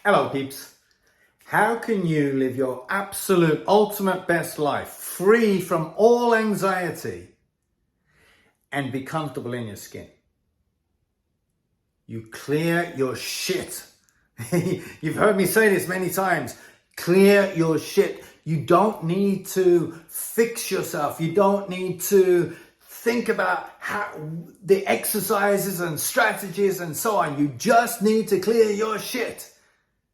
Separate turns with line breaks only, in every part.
Hello peeps. How can you live your absolute ultimate best life free from all anxiety and be comfortable in your skin? You clear your shit. You've heard me say this many times. Clear your shit. You don't need to fix yourself. You don't need to think about how the exercises and strategies and so on. You just need to clear your shit.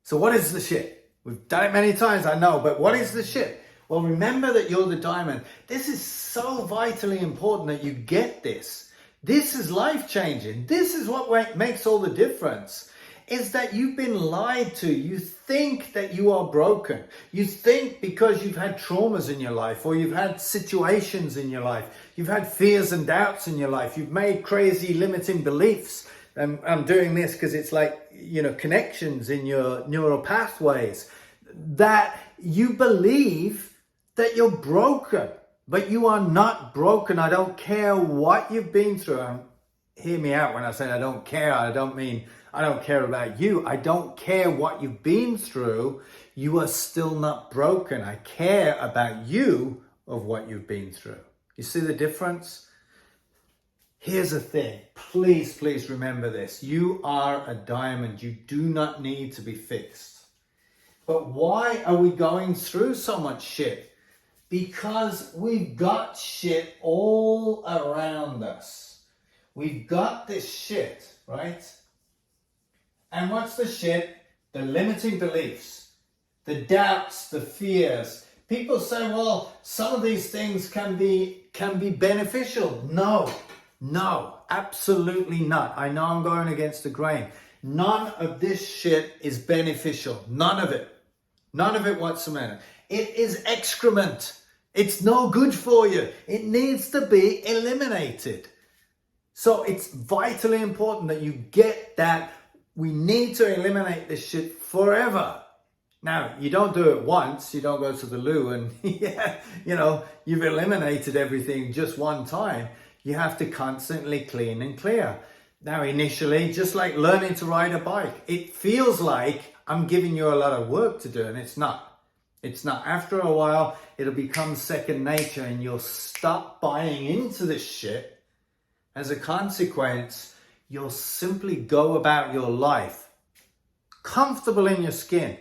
So what is the shit? We've done it many times, I know, but what is the shit? Well, remember that you're the diamond. This is so vitally important that you get this. This is life-changing. This is what makes all the difference, is that you've been lied to. You think that you are broken. You think because you've had traumas in your life, or you've had situations in your life, you've had fears and doubts in your life, you've made crazy limiting beliefs. I'm doing this because it's like, connections in your neural pathways, that you believe that you're broken, but you are not broken. I don't care what you've been through. Hear me out when I say I don't care. I don't mean I don't care about you. I don't care what you've been through. You are still not broken. I care about you of what you've been through. You see the difference? Here's the thing, please remember this. You are a diamond. You do not need to be fixed. But why are we going through so much shit? Because we've got shit all around us. We've got this shit, right? And what's the shit? The limiting beliefs, the doubts, the fears. People say, well, some of these things can be beneficial. No, absolutely not. I know I'm going against the grain. None of this shit is beneficial. None of it. None of it whatsoever. It is excrement. It's no good for you. It needs to be eliminated. So it's vitally important that you get that. We need to eliminate this shit forever. Now, you don't do it once. You don't go to the loo and, you've eliminated everything just one time. You have to constantly clean and clear. Now, initially, just like learning to ride a bike, it feels like I'm giving you a lot of work to do, and it's not. It's not. After a while, it'll become second nature, and you'll stop buying into this shit. As a consequence, you'll simply go about your life comfortable in your skin,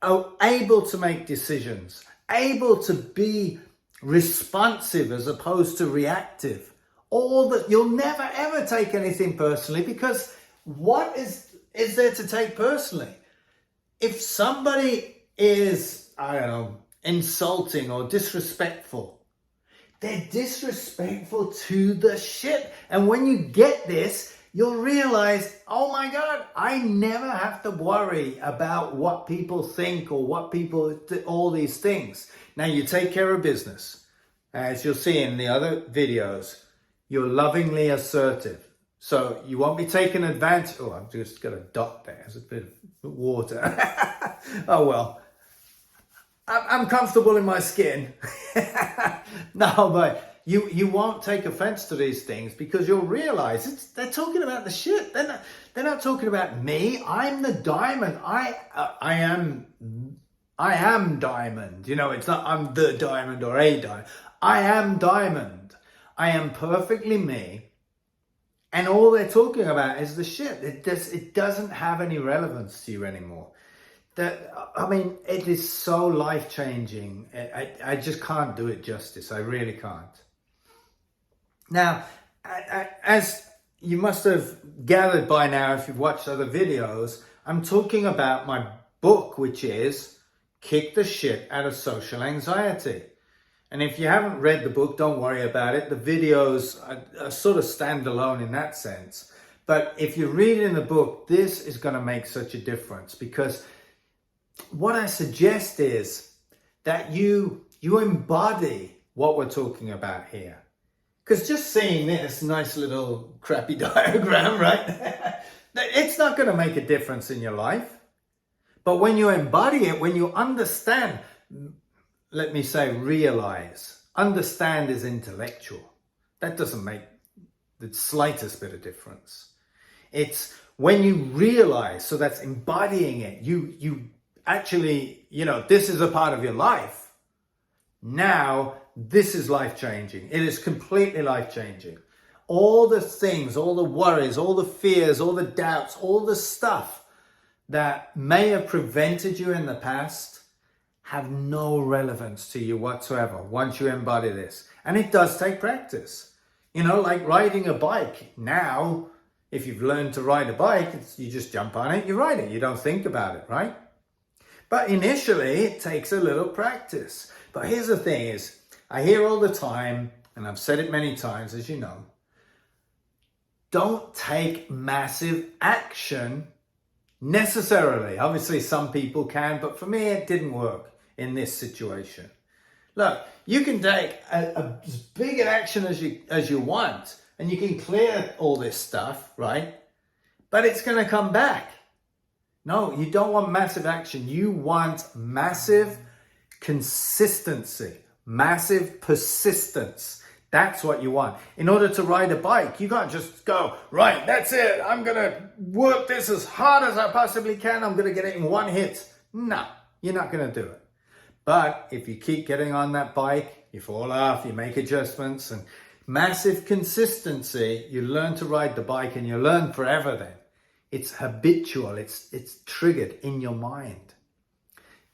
able to make decisions, able to be responsive as opposed to reactive. All that, you'll never ever take anything personally, because what is there to take personally? If somebody is, insulting or disrespectful, they're disrespectful to the shit. And when you get this, you'll realize, oh my God, I never have to worry about what people think or all these things. Now you take care of business. As you'll see in the other videos, you're lovingly assertive. So you won't be taken advantage. Oh, I've just got a dot there. There's a bit of water. Oh, well. I'm comfortable in my skin. No, but you won't take offense to these things, because you'll realize they're talking about the shit. They're not talking about me. I'm the diamond. I am diamond. It's not I'm the diamond or a diamond. I am diamond. I am perfectly me. And all they're talking about is the shit. It doesn't have any relevance to you anymore. It is so life-changing. I just can't do it justice. I really can't. Now, as you must have gathered by now if you've watched other videos, I'm talking about my book, which is Kick the Shit Out of Social Anxiety. And if you haven't read the book, don't worry about it. The videos are sort of standalone in that sense. But if you read in the book, this is going to make such a difference, because what I suggest is that you embody what we're talking about here. Because just seeing this nice little crappy diagram, right? It's not going to make a difference in your life. But when you embody it, when you understand, let me say realize, understand is intellectual. That doesn't make the slightest bit of difference. It's When you realize, so that's embodying it, you actually, this is a part of your life. Now, this is life-changing. It is completely life-changing. All the things, all the worries, all the fears, all the doubts, all the stuff that may have prevented you in the past have no relevance to you whatsoever once you embody this. And it does take practice. Like riding a bike. Now, if you've learned to ride a bike, you just jump on it, you ride it. You don't think about it, right? But initially, it takes a little practice. But here's the thing is, I hear all the time, and I've said it many times, as you know, don't take massive action necessarily. Obviously, some people can, but for me, it didn't work in this situation. Look, you can take as big an action as you want, and you can clear all this stuff, right? But it's going to come back. No, you don't want massive action. You want massive consistency, massive persistence. That's what you want. In order to ride a bike, you can't just go, right, that's it. I'm going to work this as hard as I possibly can. I'm going to get it in one hit. No, you're not going to do it. But if you keep getting on that bike, you fall off, you make adjustments, and massive consistency, you learn to ride the bike, and you learn forever then. It's habitual, it's triggered in your mind.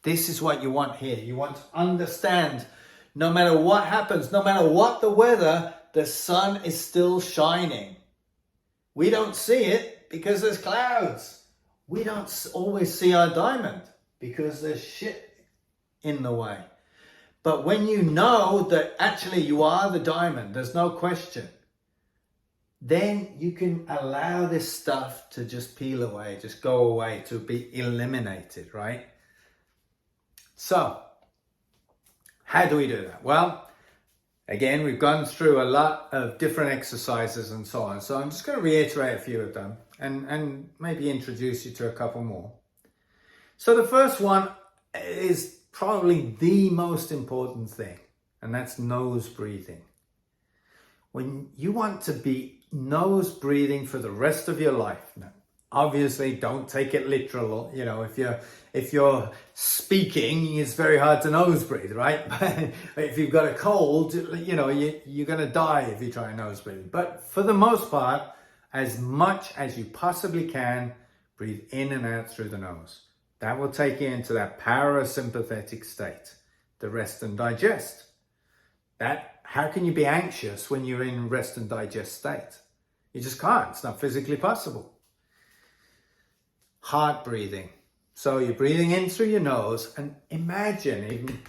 This is what you want here. You want to understand, no matter what happens, no matter what the weather, the sun is still shining. We don't see it because there's clouds. We don't always see our diamond because there's shit in the way. But when you know that actually you are the diamond, there's no question, then you can allow this stuff to just peel away, just go away, to be eliminated, right? So, how do we do that? Well, again, we've gone through a lot of different exercises and so on. So I'm just going to reiterate a few of them and maybe introduce you to a couple more. So the first one is probably the most important thing, and that's nose breathing. When you want to be nose breathing for the rest of your life, now, obviously don't take it literal. If you're speaking, it's very hard to nose breathe, right? But if you've got a cold, you're going to die if you try nose breathing. But for the most part, as much as you possibly can, breathe in and out through the nose. That will take you into that parasympathetic state, the rest and digest. How can you be anxious when you're in rest and digest state? You just can't. It's not physically possible. Heart breathing. So you're breathing in through your nose, and imagine,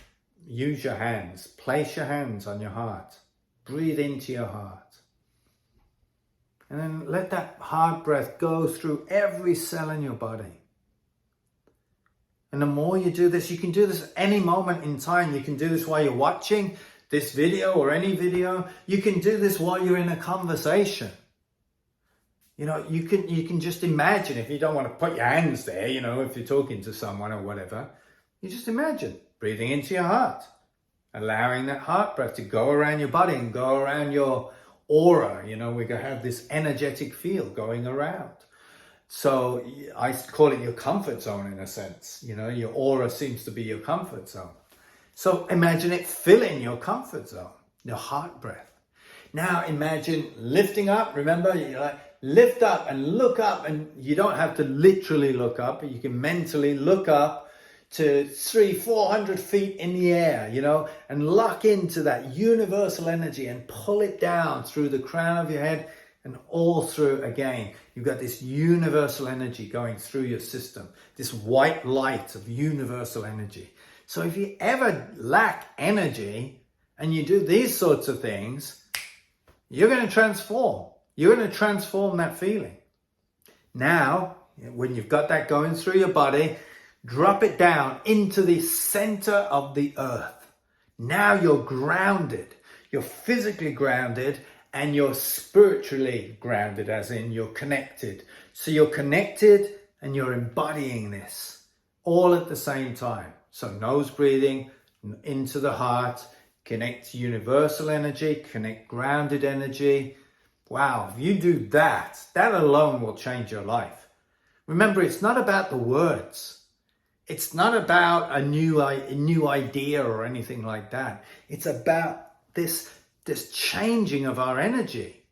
use your hands, place your hands on your heart. Breathe into your heart. And then let that heart breath go through every cell in your body. And the more you do this, you can do this at any moment in time. You can do this while you're watching this video or any video. You can do this while you're in a conversation. You can just imagine, if you don't want to put your hands there, if you're talking to someone or whatever, you just imagine breathing into your heart, allowing that heart breath to go around your body and go around your aura. We're going to have this energetic field going around. So I call it your comfort zone in a sense. Your aura seems to be your comfort zone. So imagine it filling your comfort zone, your heart breath. Now imagine lifting up. Remember, lift up and look up, and you don't have to literally look up, but you can mentally look up to 300-400 feet in the air, and lock into that universal energy and pull it down through the crown of your head and all through again. You've got this universal energy going through your system, this white light of universal energy. So if you ever lack energy and you do these sorts of things, you're going to transform. You're going to transform that feeling. Now, when you've got that going through your body, drop it down into the center of the earth. Now you're grounded. You're physically grounded, and you're spiritually grounded, as in you're connected. So you're connected and you're embodying this all at the same time. So nose breathing into the heart, connect universal energy, connect grounded energy. Wow, if you do that, that alone will change your life. Remember, it's not about the words. It's not about a new idea or anything like that. It's about this changing of our energy,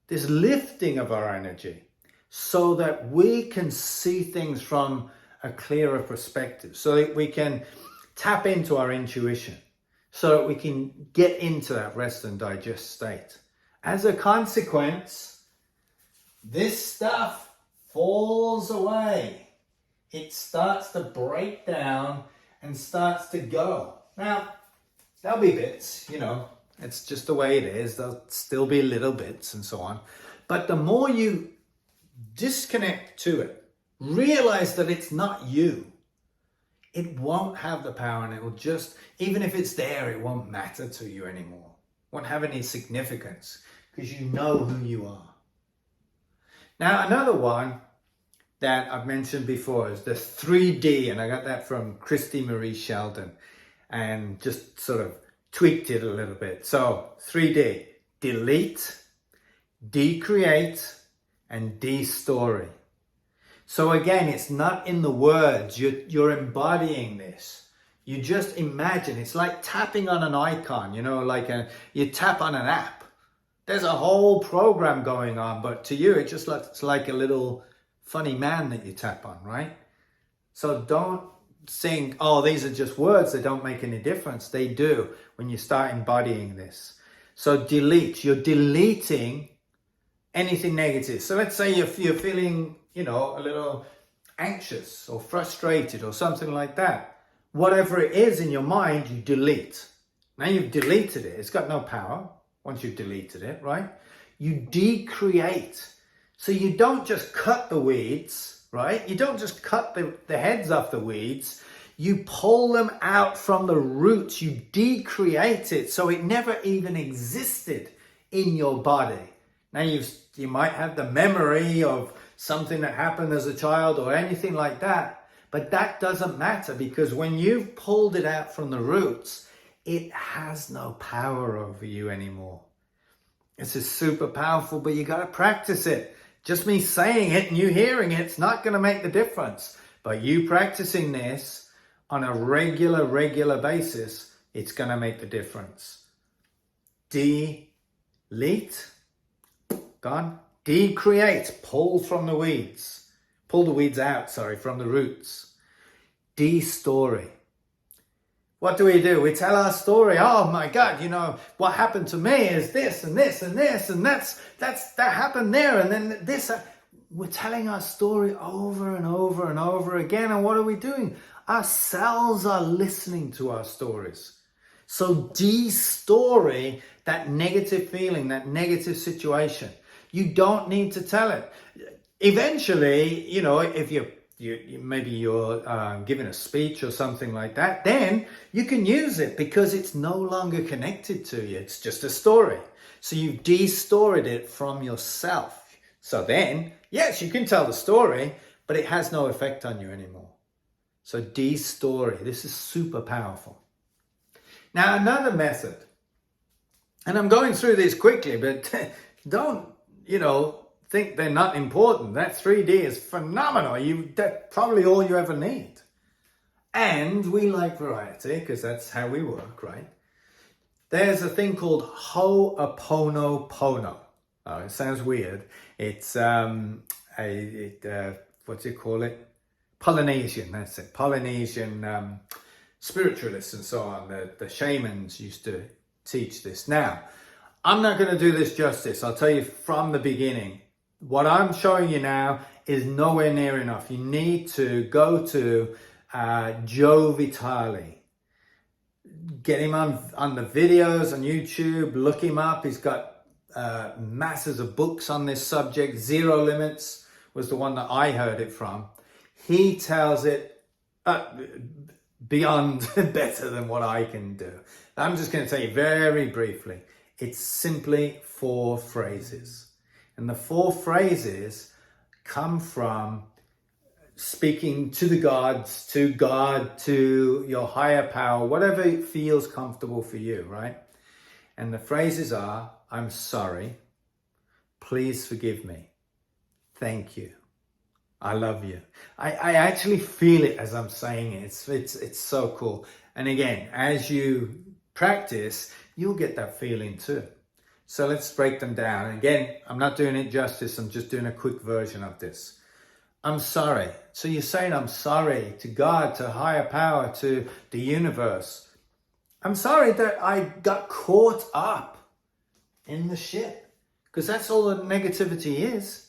this lifting of our energy, so that we can see things from a clearer perspective, so that we can tap into our intuition, so that we can get into that rest and digest state. As a consequence, this stuff falls away. It starts to break down and starts to go. Now, there'll be bits, it's just the way it is. There'll still be little bits and so on. But the more you disconnect to it, realize that it's not you, it won't have the power, and it will just, even if it's there, it won't matter to you anymore. It won't have any significance because you know who you are. Now, another one that I've mentioned before is the 3D, and I got that from Christy Marie Sheldon and just sort of tweaked it a little bit. So 3D: delete, decreate, and de-story. So again, it's not in the words, you're embodying this. You just imagine, it's like tapping on an icon, you tap on an app. There's a whole program going on, but to you, it just looks like a little funny man that you tap on, right? So don't think, oh, these are just words, they don't make any difference. They do when you start embodying this. So delete, you're deleting anything negative. So let's say if you're feeling, a little anxious or frustrated or something like that. Whatever it is in your mind, you delete. Now you've deleted it. It's got no power once you've deleted it, right? You decreate. So you don't just cut the weeds, right? You don't just cut the heads off the weeds. You pull them out from the roots. You decreate it so it never even existed in your body. Now you might have the memory of something that happened as a child or anything like that, but that doesn't matter, because when you've pulled it out from the roots, it has no power over you anymore. This is super powerful, but you got to practice it. Just me saying it and you hearing it's not going to make the difference, but you practicing this on a regular basis, it's going to make the difference. Delete, gone. Decreate, pull the weeds out, from the roots. De-story. What do? We tell our story. Oh my God, what happened to me is this and this and this, and that happened there, and then this. We're telling our story over and over and over again, and what are we doing? Our cells are listening to our stories. So de-story that negative feeling, that negative situation. You don't need to tell it. Eventually, if maybe you're giving a speech or something like that, then you can use it because it's no longer connected to you. It's just a story. So you've de-storied it from yourself. So then, yes, you can tell the story, but it has no effect on you anymore. So de-story. This is super powerful. Now, another method, and I'm going through these quickly, but don't, think they're not important. That 3D is phenomenal. That's probably all you ever need. And we like variety because that's how we work, right? There's a thing called Ho'oponopono. Oh, it sounds weird. It's what do you call it? Polynesian, that's it. Polynesian spiritualists and so on. The shamans used to teach this. Now, I'm not going to do this justice. I'll tell you from the beginning. What I'm showing you now is nowhere near enough. You need to go to Joe Vitale. Get him on the videos on YouTube. Look him up. He's got masses of books on this subject. Zero Limits was the one that I heard it from. He tells it beyond better than what I can do. I'm just going to tell you very briefly. It's simply 4 phrases. And the 4 phrases come from speaking to the gods, to God, to your higher power, whatever feels comfortable for you, right? And the phrases are, I'm sorry, please forgive me, thank you, I love you. I actually feel it as I'm saying it. It's so cool. And again, as you practice, you'll get that feeling too. So let's break them down. And again, I'm not doing it justice. I'm just doing a quick version of this. I'm sorry. So you're saying I'm sorry to God, to higher power, to the universe. I'm sorry that I got caught up in the shit. Because that's all that negativity is.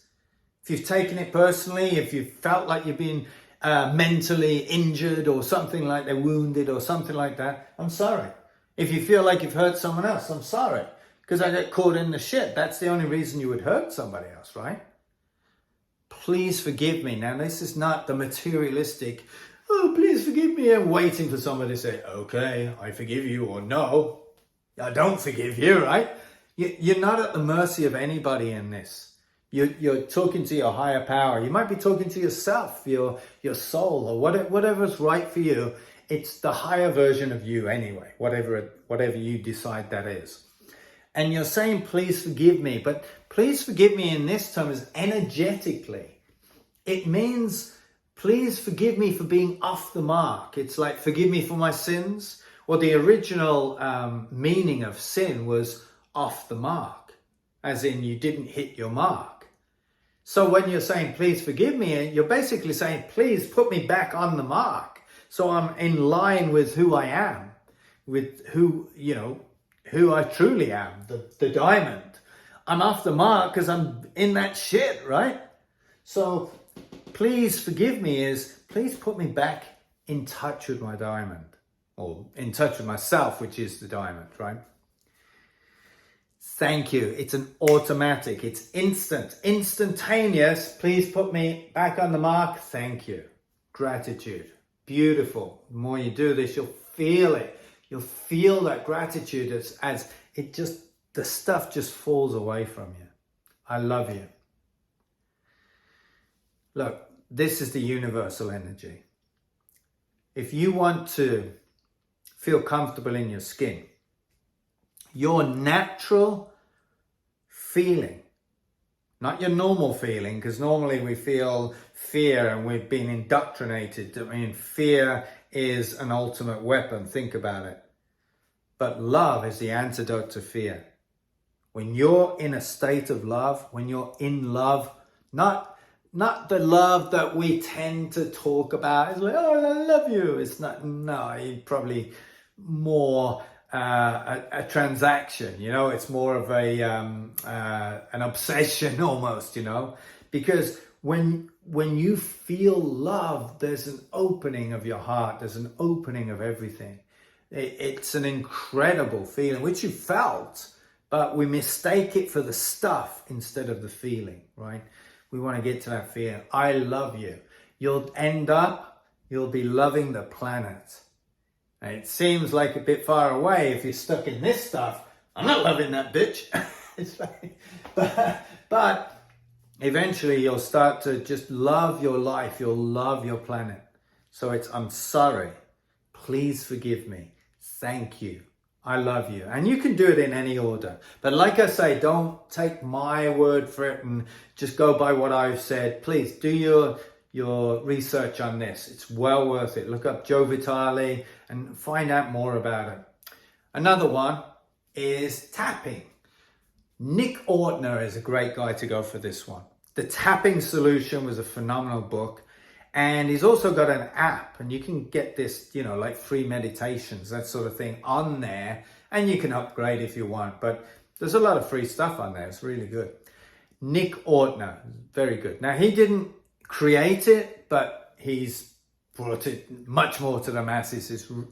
If you've taken it personally, if you felt like you've been mentally injured or something like that, wounded or something like that, I'm sorry. If you feel like you've hurt someone else, I'm sorry. Because I got caught in the shit. That's the only reason you would hurt somebody else, right? Please forgive me. Now, this is not the materialistic, oh, please forgive me. I'm waiting for somebody to say, okay, I forgive you, or no, I don't forgive you, right? You're not at the mercy of anybody in this. You're talking to your higher power. You might be talking to yourself, your soul, or whatever's right for you. It's the higher version of you anyway, whatever you decide that is. And you're saying, please forgive me. But please forgive me in this term is energetically. It means, please forgive me for being off the mark. It's like, forgive me for my sins. Well, the original meaning of sin was off the mark, as in you didn't hit your mark. So when you're saying, please forgive me, you're basically saying, please put me back on the mark. So I'm in line with who I am, with who I truly am, the diamond. I'm off the mark because I'm in that shit, right? So please forgive me is, please put me back in touch with my diamond, or in touch with myself, which is the diamond, right? Thank you. It's an automatic. It's instant, instantaneous. Please put me back on the mark. Thank you. Gratitude. Beautiful. The more you do this, you'll feel it. You'll feel that gratitude as it just, the stuff just falls away from you. I love you. Look, this is the universal energy. If you want to feel comfortable in your skin, your natural feeling, not your normal feeling, because normally we feel fear and we've been indoctrinated. I mean, fear is an ultimate weapon. Think about it. But love is the antidote to fear. When you're in a state of love, when you're in love, not the love that we tend to talk about. It's like, oh, I love you. It's not, no, it's probably more a transaction, it's more of an obsession almost, because when you feel love, there's an opening of your heart, there's an opening of everything. It's an incredible feeling, which you felt, but we mistake it for the stuff instead of the feeling, right? We want to get to that feeling. I love you. You'll be loving the planet. It seems like a bit far away if you're stuck in this stuff. I'm not loving that bitch. It's like, but eventually you'll start to just love your life. You'll love your planet. So it's, I'm sorry. Please forgive me. Thank you. I love you. And you can do it in any order. But like I say, don't take my word for it and just go by what I've said. Please do your research on this. It's well worth it. Look up Joe Vitale and find out more about it. Another one is tapping. Nick Ortner is a great guy to go for this one. The Tapping Solution was a phenomenal book. And he's also got an app, and you can get this, like free meditations, that sort of thing on there. And you can upgrade if you want, but there's a lot of free stuff on there. It's really good. Nick Ortner, very good. Now, he didn't create it, but he's brought it much more to the masses.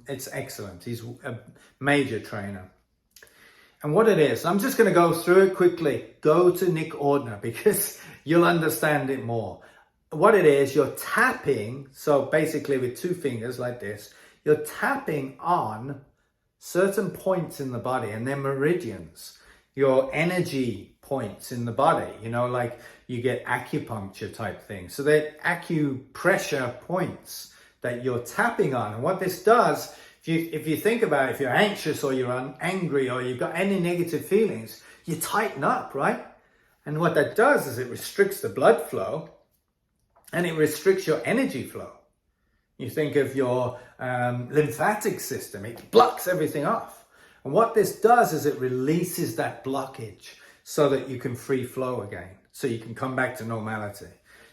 It's excellent. He's a major trainer. And what it is, I'm just going to go through it quickly. Go to Nick Ortner because you'll understand it more. What it is, you're tapping, so basically with two fingers like this, you're tapping on certain points in the body, and they're meridians, your energy points in the body, like you get acupuncture type things. So they're acupressure points that you're tapping on. And what this does, if you think about it, if you're anxious or you're angry or you've got any negative feelings, you tighten up, right? And what that does is it restricts the blood flow. and it restricts your energy flow. You think of your lymphatic system, it blocks everything off. And what this does is it releases that blockage so that you can free flow again, so you can come back to normality.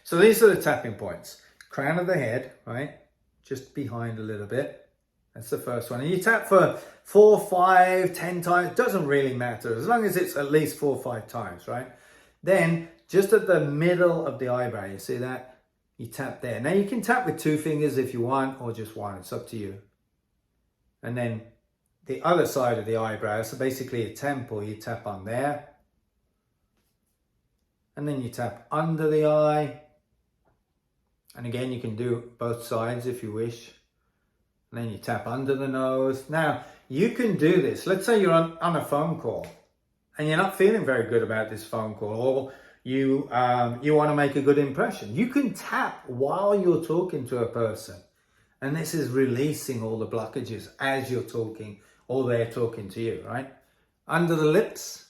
So these are the tapping points. Crown of the head, right? Just behind a little bit. That's the first one. And you tap for 4, 5, 10 times. It doesn't really matter, as long as it's at least 4 or 5 times, right? Then just at the middle of the eyebrow, you see that? You tap there. Now you can tap with 2 fingers if you want, or just 1. It's up to you. And then the other side of the eyebrow, so basically a temple, you tap on there. And then you tap under the eye. And again, you can do both sides if you wish. And then you tap under the nose. Now, you can do this. Let's say you're on a phone call and you're not feeling very good about this phone call, or you want to make a good impression. You can tap while you're talking to a person. And this is releasing all the blockages as you're talking or they're talking to you, right? Under the lips.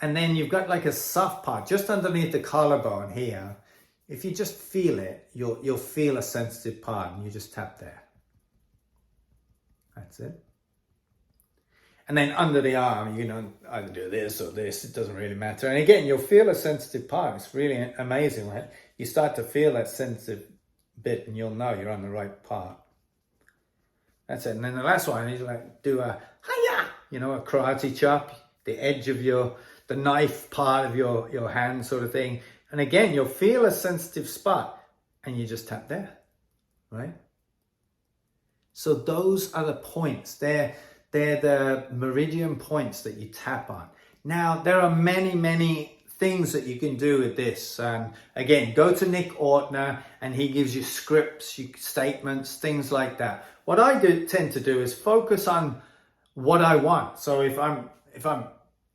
And then you've got like a soft part just underneath the collarbone here. If you just feel it, you'll feel a sensitive part, and you just tap there. That's it. And then under the arm, you know, either do this or this, it doesn't really matter. And again, you'll feel a sensitive part. It's really amazing, right? You start to feel that sensitive bit and you'll know you're on the right part. That's it. And then the last one is like do a hiya, you know, a karate chop, the edge of the knife part of your hand sort of thing. And again, you'll feel a sensitive spot and you just tap there, right? So those are the points. They're the meridian points that you tap on. Now, there are many things that you can do with this. Again, go to Nick Ortner and he gives you scripts, statements, things like that. What I tend to do is focus on what I want. So if I'm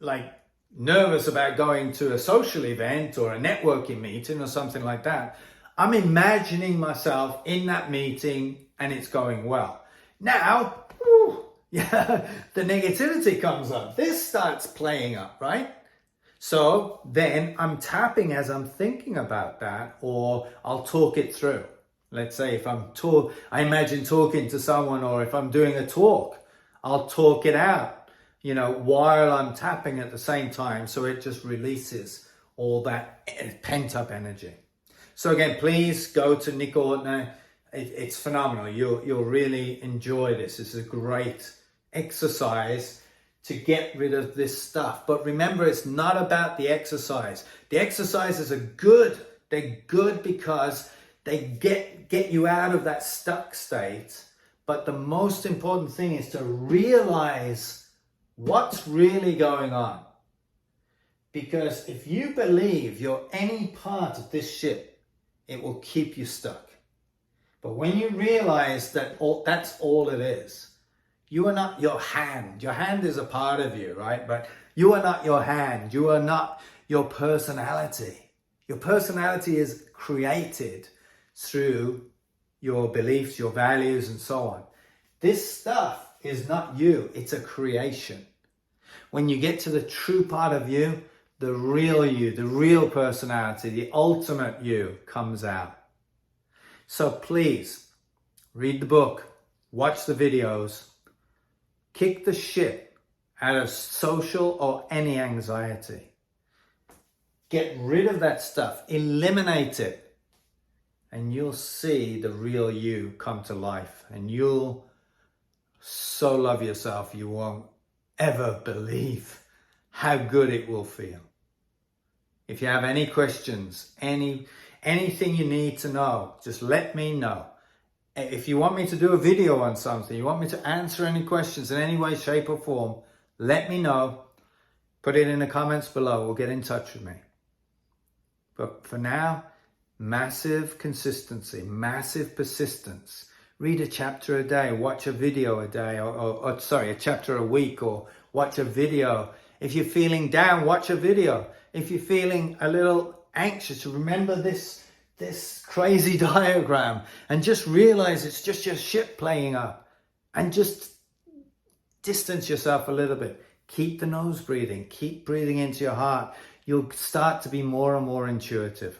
like nervous about going to a social event or a networking meeting or something like that, I'm imagining myself in that meeting and it's going well. Now, the negativity comes up. This starts playing up, right? So then I'm tapping as I'm thinking about that, or I'll talk it through. Let's say if I imagine talking to someone, or if I'm doing a talk, I'll talk it out, you know, while I'm tapping at the same time. So it just releases all that pent up energy. So again, please go to Nick Ortner. It's phenomenal. You'll really enjoy this. This is a great exercise to get rid of this stuff. But remember, it's not about the exercise. The exercises are good. They're good because they get you out of that stuck state. But the most important thing is to realize what's really going on. Because if you believe you're any part of this ship, it will keep you stuck. But when you realize that that's all it is, you are not your hand. Your hand is a part of you, right? But you are not your hand. You are not your personality. Your personality is created through your beliefs, your values, and so on. This stuff is not you. It's a creation. When you get to the true part of you, the real personality, the ultimate you comes out. So please, read the book, watch the videos, kick the shit out of social or any anxiety. Get rid of that stuff, eliminate it, and you'll see the real you come to life. And you'll so love yourself, you won't ever believe how good it will feel. If you have any questions, anything you need to know, just let me know. If you want me to do a video on something, you want me to answer any questions in any way, shape or form, let me know. Put it in the comments below or get in touch with me. But for now, massive consistency, massive persistence. Read a chapter a day, watch a video a day, a chapter a week, or watch a video. If you're feeling down, watch a video. If you're feeling a little anxious, remember this crazy diagram and just realize it's just your ship playing up, and just distance yourself a little bit. Keep the nose breathing, keep breathing into your heart. you'll start to be more and more intuitive.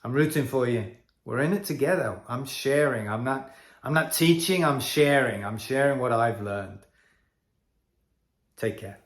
I'm rooting for you. We're in it together. I'm sharing. I'm not teaching, I'm sharing. I'm sharing what I've learned. Take care.